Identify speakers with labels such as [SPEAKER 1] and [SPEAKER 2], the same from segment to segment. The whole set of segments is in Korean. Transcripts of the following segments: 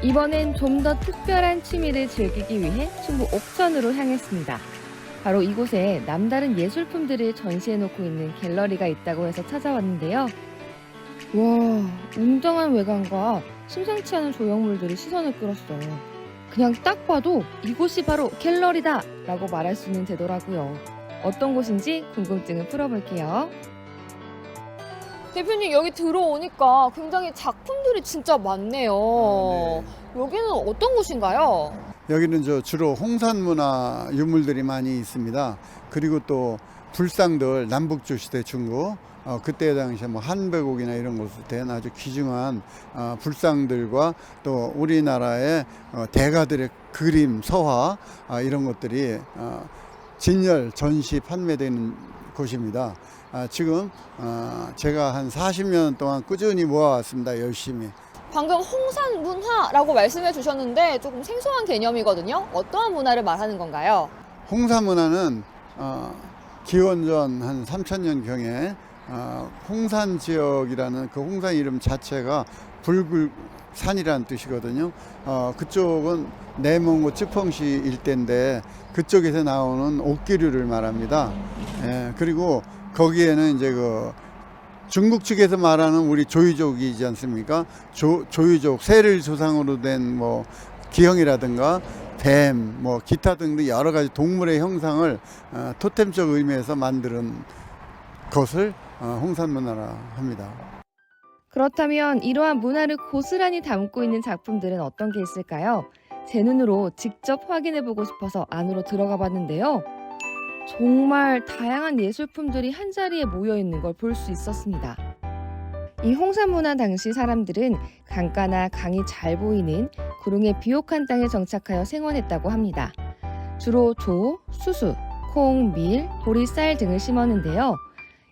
[SPEAKER 1] 이번엔 좀 더 특별한 취미를 즐기기 위해 충북 옥천으로 향했습니다. 바로 이곳에 남다른 예술품들을 전시해놓고 있는 갤러리가 있다고 해서 찾아왔는데요. 와, 웅장한 외관과 심상치 않은 조형물들이 시선을 끌었어요. 그냥 딱 봐도 이곳이 바로 갤러리다! 라고 말할 수 있는 되더라고요. 어떤 곳인지 궁금증을 풀어볼게요.
[SPEAKER 2] 대표님 여기 들어오니까 굉장히 작품들이 진짜 많네요. 여기는 어떤 곳인가요?
[SPEAKER 3] 여기는 주로 홍산문화 유물들이 많이 있습니다. 그리고 또 불상들 남북조 시대 중고 그때 당시에 뭐 한백옥이나 이런 곳에 된 아주 귀중한 불상들과 또 우리나라의 대가들의 그림, 서화 이런 것들이 진열 전시 판매되는 곳입니다. 지금 제가 한 40년 동안 꾸준히 모아왔습니다. 열심히.
[SPEAKER 2] 방금 홍산 문화라고 말씀해 주셨는데 조금 생소한 개념이거든요. 어떠한 문화를 말하는 건가요?
[SPEAKER 3] 홍산문화는 기원전 한 3000년경에 홍산 지역이라는 그 홍산 이름 자체가 붉을산이라는 뜻이거든요. 그쪽은 내몽고 쯔펑시 일대인데 그쪽에서 나오는 옥기류를 말합니다. 그리고 거기에는 이제 중국 측에서 말하는 우리 조유족이지 않습니까? 조유족, 새를 조상으로 된 뭐 기형이라든가 뱀, 뭐 기타 등등 여러 가지 동물의 형상을 토템적 의미에서 만드는 것을 홍산문화라 합니다.
[SPEAKER 1] 그렇다면 이러한 문화를 고스란히 담고 있는 작품들은 어떤 게 있을까요? 제 눈으로 직접 확인해보고 싶어서 안으로 들어가 봤는데요. 정말 다양한 예술품들이 한자리에 모여있는 걸 볼 수 있었습니다. 이 홍산문화 당시 사람들은 강가나 강이 잘 보이는 구릉의 비옥한 땅에 정착하여 생활했다고 합니다. 주로 조, 수수, 콩, 밀, 보리, 쌀 등을 심었는데요.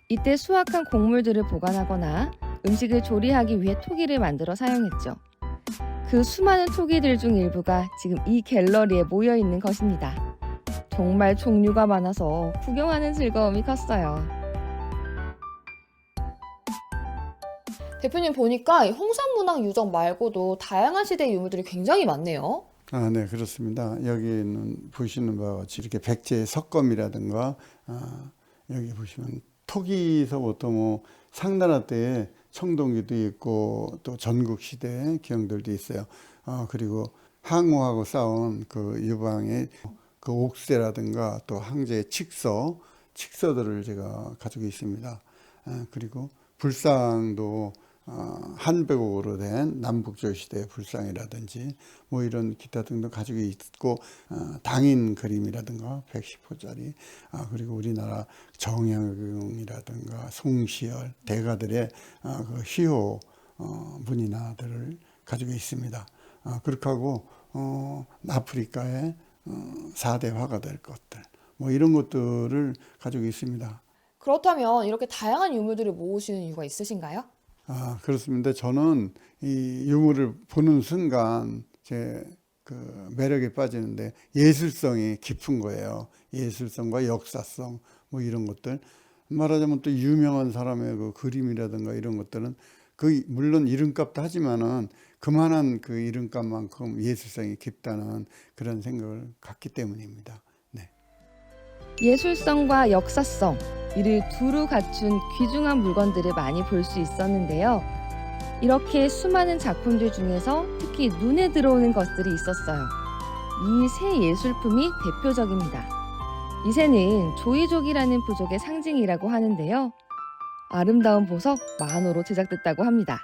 [SPEAKER 1] 이때 수확한 곡물들을 보관하거나 음식을 조리하기 위해 토기를 만들어 사용했죠. 그 수많은 토기들 중 일부가 지금 이 갤러리에 모여있는 것입니다. 정말 종류가 많아서 구경하는 즐거움이 컸어요.
[SPEAKER 2] 대표님 보니까 이 홍산문화 유적 말고도 다양한 시대의 유물들이 굉장히 많네요.
[SPEAKER 3] 네, 그렇습니다. 여기는 보시는 바와 같이 이렇게 백제의 석검이라든가 여기 보시면 토기서부터 뭐 상나라 때의 청동기도 있고 또 전국시대 기형들도 있어요. 그리고 항우하고 싸운 그 유방의 그 옥새라든가 또 항제의 칙서들을 제가 가지고 있습니다. 그리고 불상도 한백옥으로 된 남북조 시대의 불상이라든지 뭐 이런 기타 등도 가지고 있고 당인 그림이라든가 110호짜리 그리고 우리나라 정약용이라든가 송시열 대가들의 그 희호 문인화들을 가지고 있습니다. 그렇게 하고 아프리카의 4대 화가 될 것들 뭐 이런 것들을 가지고 있습니다.
[SPEAKER 2] 그렇다면 이렇게 다양한 유물들을 모으시는 이유가 있으신가요?
[SPEAKER 3] 그렇습니다. 저는 이 유물을 보는 순간 제 그 매력에 빠지는데 예술성이 깊은 거예요. 예술성과 역사성 뭐 이런 것들 말하자면 또 유명한 사람의 그 그림이라든가 이런 것들은 그 물론 이름값도 하지만은 그만한 그 이름값만큼 예술성이 깊다는 그런 생각을 갖기 때문입니다. 네.
[SPEAKER 1] 예술성과 역사성, 이를 두루 갖춘 귀중한 물건들을 많이 볼 수 있었는데요. 이렇게 수많은 작품들 중에서 특히 눈에 들어오는 것들이 있었어요. 이 새 예술품이 대표적입니다. 이 새는 조이족이라는 부족의 상징이라고 하는데요. 아름다운 보석 만호로 제작됐다고 합니다.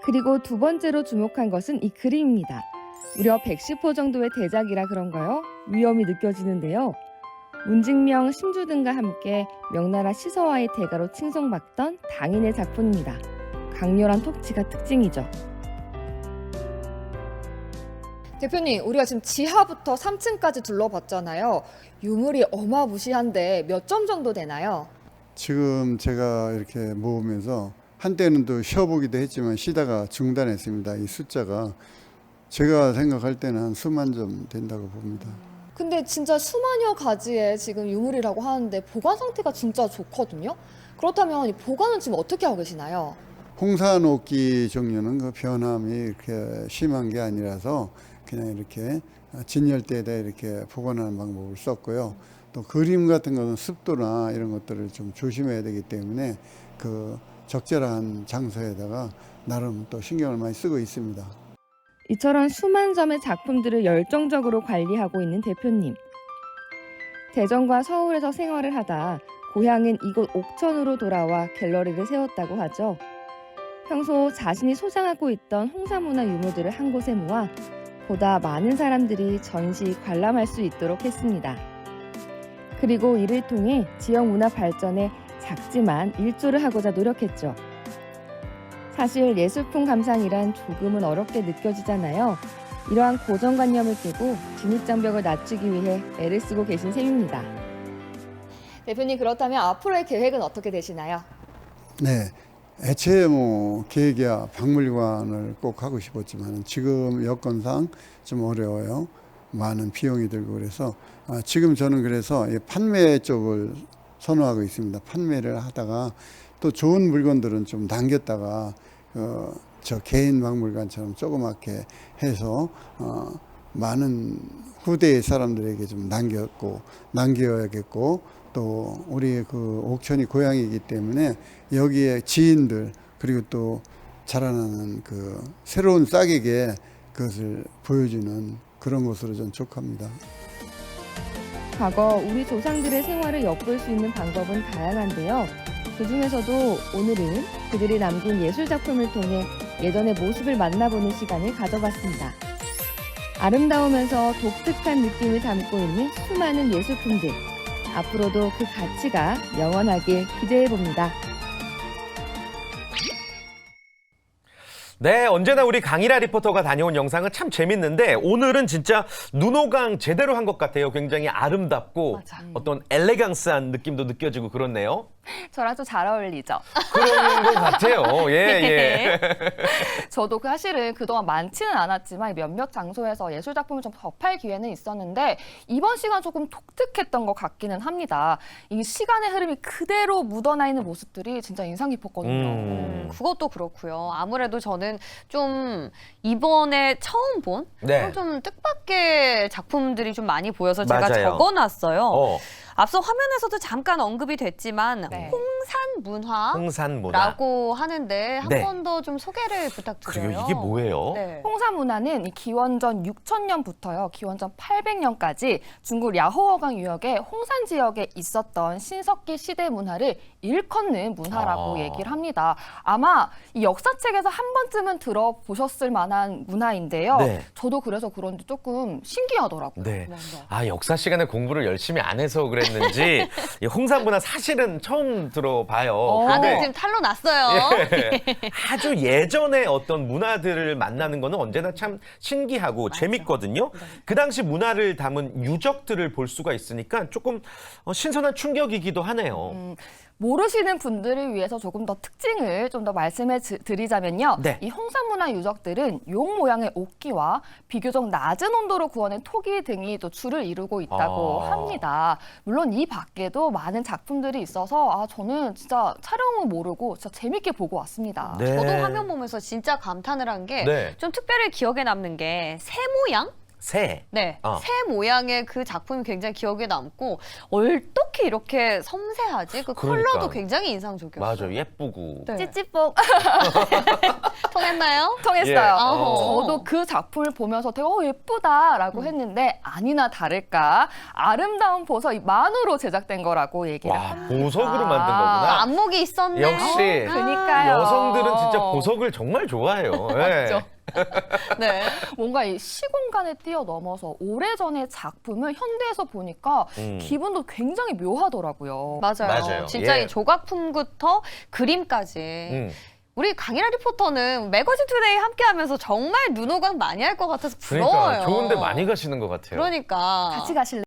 [SPEAKER 1] 그리고 두 번째로 주목한 것은 이 그림입니다. 무려 110호 정도의 대작이라 그런가요? 위험이 느껴지는데요. 문직명, 심주 등과 함께 명나라 시서와의 대가로 칭송받던 당인의 작품입니다. 강렬한 톡치가 특징이죠.
[SPEAKER 2] 대표님, 우리가 지금 지하부터 3층까지 둘러봤잖아요. 유물이 어마무시한데 몇 점 정도 되나요?
[SPEAKER 3] 지금 제가 이렇게 모으면서 한때는 또 쉬어보기도 했지만 쉬다가 중단했습니다. 이 숫자가 제가 생각할 때는 한 수만 점 된다고 봅니다.
[SPEAKER 2] 근데 진짜 수만여 가지의 지금 유물이라고 하는데 보관 상태가 진짜 좋거든요. 그렇다면 이 보관은 지금 어떻게 하고 계시나요?
[SPEAKER 3] 홍산옥기 종류는 그 변함이 이렇게 심한 게 아니라서 그냥 이렇게 진열대에다 이렇게 보관하는 방법을 썼고요. 또 그림 같은 것은 습도나 이런 것들을 좀 조심해야 되기 때문에 그 적절한 장소에다가 나름 또 신경을 많이 쓰고 있습니다.
[SPEAKER 1] 이처럼 수만 점의 작품들을 열정적으로 관리하고 있는 대표님. 대전과 서울에서 생활을 하다 고향인 이곳 옥천으로 돌아와 갤러리를 세웠다고 하죠. 평소 자신이 소장하고 있던 홍산문화 유물들을 한 곳에 모아 보다 많은 사람들이 전시 관람할 수 있도록 했습니다. 그리고 이를 통해 지역 문화 발전에 작지만 일조를 하고자 노력했죠. 사실 예술품 감상이란 조금은 어렵게 느껴지잖아요. 이러한 고정관념을 깨고 진입장벽을 낮추기 위해 애를 쓰고 계신 셈입니다.
[SPEAKER 2] 대표님, 그렇다면 앞으로의 계획은 어떻게 되시나요?
[SPEAKER 3] 네. 애초에 뭐 계획이야 박물관을 꼭 하고 싶었지만 지금 여건상 좀 어려워요. 많은 비용이 들고 그래서 지금 저는 그래서 이 판매 쪽을 선호하고 있습니다. 판매를 하다가 또 좋은 물건들은 좀 남겼다가 저 개인 박물관처럼 조그맣게 해서 많은 후대의 사람들에게 좀 남겨야겠고 또 우리 그 옥천이 고향이기 때문에 여기에 지인들 그리고 또 자라나는 그 새로운 싹에게 그것을 보여주는 그런 곳으로 전 촉합니다.
[SPEAKER 1] 과거 우리 조상들의 생활을 엿볼 수 있는 방법은 다양한데요. 그중에서도 오늘은 그들이 남긴 예술작품을 통해 예전의 모습을 만나보는 시간을 가져봤습니다. 아름다우면서 독특한 느낌을 담고 있는 수많은 예술품들. 앞으로도 그 가치가 영원하길 기대해봅니다.
[SPEAKER 4] 네, 언제나 우리 강일아 리포터가 다녀온 영상은 참 재밌는데 오늘은 진짜 눈호강 제대로 한 것 같아요. 굉장히 아름답고
[SPEAKER 5] 맞아.
[SPEAKER 4] 어떤 엘레강스한 느낌도 느껴지고 그렇네요.
[SPEAKER 5] 저랑 좀 잘 어울리죠?
[SPEAKER 4] 그런 것 같아요. 예, 예.
[SPEAKER 5] 저도 사실은 그동안 많지는 않았지만 몇몇 장소에서 예술작품을 좀 접할 기회는 있었는데 이번 시간 조금 독특했던 것 같기는 합니다. 이 시간의 흐름이 그대로 묻어나 있는 모습들이 진짜 인상 깊었거든요.
[SPEAKER 6] 그것도 그렇고요. 아무래도 저는 좀 이번에 처음 본
[SPEAKER 4] 네.
[SPEAKER 6] 좀 뜻밖의 작품들이 좀 많이 보여서 제가
[SPEAKER 4] 맞아요.
[SPEAKER 6] 적어놨어요. 앞서 화면에서도 잠깐 언급이 됐지만
[SPEAKER 5] 네.
[SPEAKER 6] 홍산문화라고
[SPEAKER 4] 홍산문화.
[SPEAKER 6] 하는데 한
[SPEAKER 4] 네.
[SPEAKER 6] 번 더 좀 소개를 부탁드려요.
[SPEAKER 4] 그리고 이게 뭐예요?
[SPEAKER 6] 네.
[SPEAKER 5] 홍산문화는 이 기원전 6000년부터요, 기원전 800년까지 중국 랴호어강 유역의 홍산 지역에 있었던 신석기 시대 문화를 일컫는 문화라고
[SPEAKER 4] 아.
[SPEAKER 5] 얘기를 합니다. 아마 이 역사책에서 한 번쯤은 들어보셨을 만한 문화인데요.
[SPEAKER 4] 네.
[SPEAKER 5] 저도 그래서 그런지 조금 신기하더라고요.
[SPEAKER 4] 네.
[SPEAKER 5] 맞아.
[SPEAKER 4] 아, 역사 시간에 공부를 열심히 안 해서 그랬는지 이 홍산문화 사실은 처음 들어봐요.
[SPEAKER 6] 다들
[SPEAKER 4] 근데
[SPEAKER 6] 지금 탄로 났어요.
[SPEAKER 4] 예. 아주 예전에 어떤 문화들을 만나는 거는 언제나 참 신기하고 재밌거든요. 그 당시 문화를 담은 유적들을 볼 수가 있으니까 조금 신선한 충격이기도 하네요.
[SPEAKER 5] 모르시는 분들을 위해서 조금 더 특징을 좀 더 말씀해 드리자면요.
[SPEAKER 4] 네.
[SPEAKER 5] 이 홍산문화 유적들은 용 모양의 옥기와 비교적 낮은 온도로 구워낸 토기 등이 또 줄을 이루고 있다고
[SPEAKER 4] 아.
[SPEAKER 5] 합니다. 물론 이 밖에도 많은 작품들이 있어서 저는 진짜 촬영은 모르고 진짜 재밌게 보고 왔습니다.
[SPEAKER 4] 네.
[SPEAKER 6] 저도 화면 보면서 진짜 감탄을 한 게 좀
[SPEAKER 4] 네.
[SPEAKER 6] 특별히 기억에 남는 게 새 모양?
[SPEAKER 4] 새.
[SPEAKER 6] 네,
[SPEAKER 4] 어.
[SPEAKER 6] 새 모양의 그 작품이 굉장히 기억에 남고 어떻게 이렇게 섬세하지? 그
[SPEAKER 4] 그러니까.
[SPEAKER 6] 컬러도 굉장히 인상적이었어요.
[SPEAKER 4] 맞아, 예쁘고.
[SPEAKER 6] 네.
[SPEAKER 5] 찌찌뽕
[SPEAKER 6] 통했나요?
[SPEAKER 5] 통했어요.
[SPEAKER 4] 예.
[SPEAKER 5] 저도 그 작품을 보면서 되게 예쁘다라고 했는데 아니나 다를까 아름다운 보석이 만으로 제작된 거라고 얘기를
[SPEAKER 4] 와,
[SPEAKER 5] 합니다.
[SPEAKER 4] 보석으로 만든 거구나.
[SPEAKER 6] 안목이 있었네.
[SPEAKER 4] 역시
[SPEAKER 5] 그러니까요.
[SPEAKER 4] 여성들은 진짜 보석을 정말 좋아해요.
[SPEAKER 5] 맞죠.
[SPEAKER 6] 네.
[SPEAKER 5] 뭔가 이 시공간을 뛰어넘어서 오래전의 작품을 현대에서 보니까 기분도 굉장히 묘하더라고요.
[SPEAKER 6] 맞아요. 진짜
[SPEAKER 4] 예.
[SPEAKER 6] 이 조각품부터 그림까지. 우리 강일아 리포터는 매거진 투데이 함께하면서 정말 눈호강 많이 할 것 같아서 부러워요.
[SPEAKER 4] 그러니까 좋은데 많이 가시는 것 같아요.
[SPEAKER 6] 그러니까.
[SPEAKER 5] 같이 가실래요?